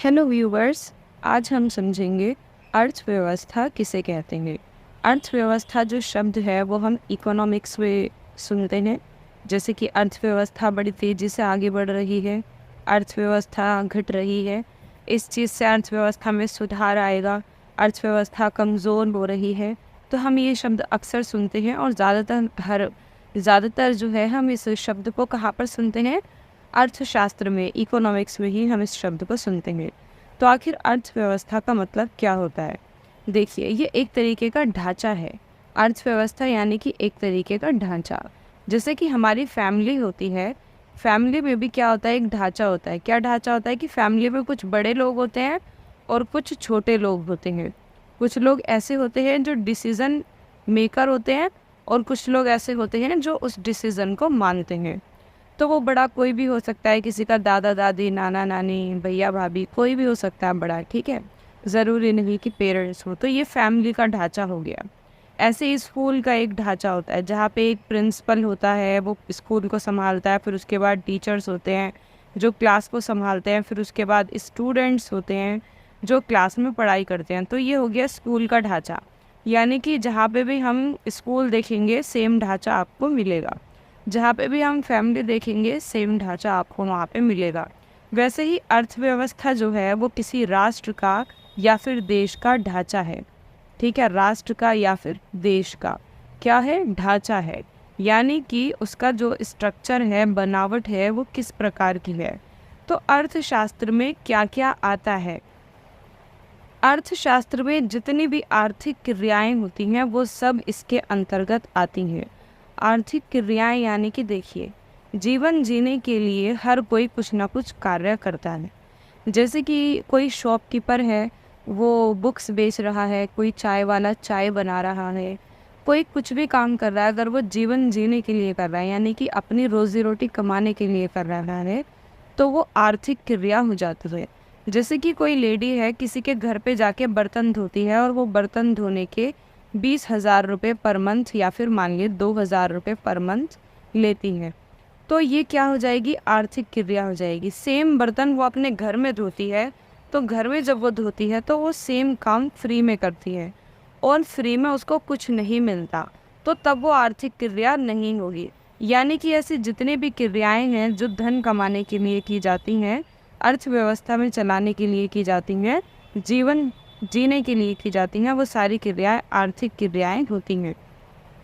Hello viewers, आज हम समझेंगे अर्थव्यवस्था किसे कहते हैं। अर्थव्यवस्था जो शब्द है वो हम इकोनॉमिक्स में सुनते हैं, जैसे कि अर्थव्यवस्था बड़ी तेज़ी से आगे बढ़ रही है, अर्थव्यवस्था घट रही है, इस चीज़ से अर्थव्यवस्था में सुधार आएगा, अर्थव्यवस्था कमज़ोर हो रही है। तो हम ये शब्द अक्सर सुनते हैं और ज़्यादातर जो है हम इस शब्द को कहाँ पर सुनते हैं? अर्थशास्त्र में, इकोनॉमिक्स में ही हम इस शब्द को सुनते हैं। तो आखिर अर्थव्यवस्था का मतलब क्या होता है? देखिए, ये एक तरीके का ढांचा है। अर्थव्यवस्था यानी कि एक तरीके का ढांचा। जैसे कि हमारी फैमिली होती है, फैमिली में भी क्या होता है? एक ढांचा होता है। क्या ढांचा होता है कि फैमिली में कुछ बड़े लोग होते हैं और कुछ छोटे लोग होते हैं। कुछ लोग ऐसे होते हैं जो डिसीज़न मेकर होते हैं और कुछ लोग ऐसे होते हैं जो उस डिसीज़न को मानते हैं। तो वो बड़ा कोई भी हो सकता है, किसी का दादा दादी, नाना नानी, भैया भाभी, कोई भी हो सकता है बड़ा, ठीक है। ज़रूरी नहीं कि पेरेंट्स हो। तो ये फैमिली का ढांचा हो गया। ऐसे ही स्कूल का एक ढांचा होता है जहाँ पे एक प्रिंसिपल होता है, वो स्कूल को संभालता है, फिर उसके बाद टीचर्स होते हैं जो क्लास को संभालते हैं, फिर उसके बाद स्टूडेंट्स होते हैं जो क्लास में पढ़ाई करते हैं। तो ये हो गया स्कूल का ढांचा, यानी कि जहाँ पे भी हम स्कूल देखेंगे सेम ढांचा आपको मिलेगा, जहाँ पे भी हम फैमिली देखेंगे सेम ढांचा आपको वहाँ पे मिलेगा। वैसे ही अर्थव्यवस्था जो है वो किसी राष्ट्र का या फिर देश का ढांचा है, ठीक है। राष्ट्र का या फिर देश का क्या है? ढांचा है, यानी कि उसका जो स्ट्रक्चर है, बनावट है, वो किस प्रकार की है। तो अर्थशास्त्र में क्या क्या आता है? अर्थशास्त्र में जितनी भी आर्थिक क्रियाएं होती हैं वो सब इसके अंतर्गत आती हैं। आर्थिक क्रियाएं यानी कि देखिए, जीवन जीने के लिए हर कोई कुछ ना कुछ कार्य करता है। जैसे कि कोई शॉपकीपर है, वो बुक्स बेच रहा है, कोई चाय वाला चाय बना रहा है, कोई कुछ भी काम कर रहा है। अगर वो जीवन जीने के लिए कर रहा है, यानी कि अपनी रोज़ी रोटी कमाने के लिए कर रहा है, तो वो आर्थिक क्रिया हो जाती है। जैसे कि कोई लेडी है, किसी के घर पे जाके बर्तन धोती है और वो बर्तन धोने के 20,000 रुपये पर मंथ या फिर मान लीजिए 2,000 रुपये पर मंथ लेती है। तो ये क्या हो जाएगी? आर्थिक क्रिया हो जाएगी। सेम बर्तन वो अपने घर में धोती है, तो घर में जब वो धोती है तो वो सेम काम फ्री में करती है और फ्री में उसको कुछ नहीं मिलता, तो तब वो आर्थिक क्रिया नहीं होगी। यानी कि ऐसी जितनी भी क्रियाएं हैं जो धन कमाने के लिए की जाती हैं, अर्थव्यवस्था में चलाने के लिए की जाती हैं, जीवन जीने के लिए की जाती हैं, वो सारी क्रियाएं आर्थिक क्रियाएं होती हैं।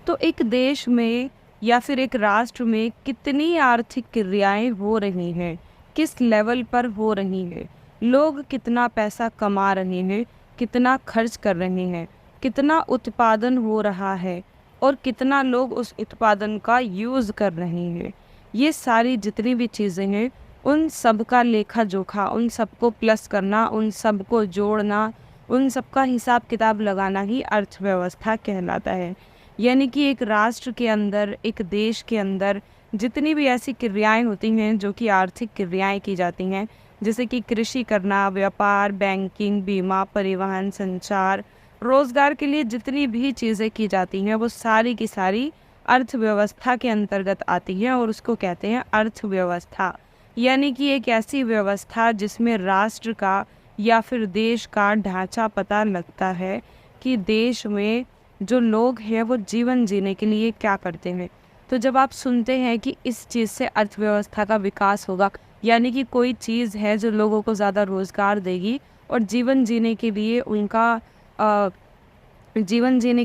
तो एक देश में या फिर एक राष्ट्र में कितनी आर्थिक क्रियाएं हो रही हैं, किस लेवल पर हो रही हैं, लोग कितना पैसा कमा रहे हैं, कितना खर्च कर रहे हैं, कितना उत्पादन हो रहा है और कितना लोग उस उत्पादन का यूज़ कर रहे हैं, ये सारी जितनी भी चीज़ें हैं उन सब का लेखा जोखा, उन सबको प्लस करना, उन सबको जोड़ना, उन सबका हिसाब किताब लगाना ही अर्थव्यवस्था कहलाता है। यानी कि एक राष्ट्र के अंदर, एक देश के अंदर जितनी भी ऐसी क्रियाएं होती हैं जो कि आर्थिक क्रियाएं की जाती हैं, जैसे कि कृषि करना, व्यापार, बैंकिंग, बीमा, परिवहन, संचार, रोजगार के लिए जितनी भी चीज़ें की जाती हैं वो सारी की सारी अर्थव्यवस्था के अंतर्गत आती हैं और उसको कहते हैं अर्थव्यवस्था। यानी कि एक ऐसी व्यवस्था जिसमें राष्ट्र का या फिर देश का ढांचा पता लगता है कि देश में जो लोग हैं वो जीवन जीने के लिए क्या करते हैं। तो जब आप सुनते हैं कि इस चीज़ से अर्थव्यवस्था का विकास होगा, यानी कि कोई चीज़ है जो लोगों को ज़्यादा रोज़गार देगी और जीवन जीने के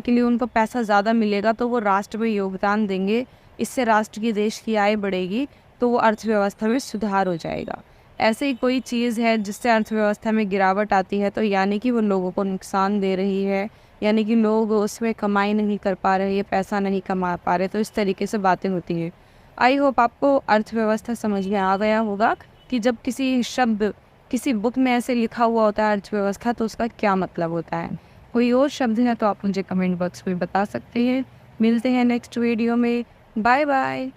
लिए उनको पैसा ज़्यादा मिलेगा, तो वो राष्ट्र में योगदान देंगे, इससे राष्ट्र की, देश की आय बढ़ेगी, तो वो अर्थव्यवस्था में सुधार हो जाएगा। ऐसे ही कोई चीज़ है जिससे अर्थव्यवस्था में गिरावट आती है, तो यानी कि वो लोगों को नुकसान दे रही है, यानी कि लोग उसमें कमाई नहीं कर पा रहे, पैसा नहीं कमा पा रहे, तो इस तरीके से बातें होती हैं। आई होप आपको अर्थव्यवस्था समझ में आ गया होगा कि जब किसी बुक में ऐसे लिखा हुआ होता है अर्थव्यवस्था, तो उसका क्या मतलब होता है। कोई और शब्द है तो आप मुझे कमेंट बॉक्स में बता सकते हैं। मिलते हैं नेक्स्ट वीडियो में। Bye bye.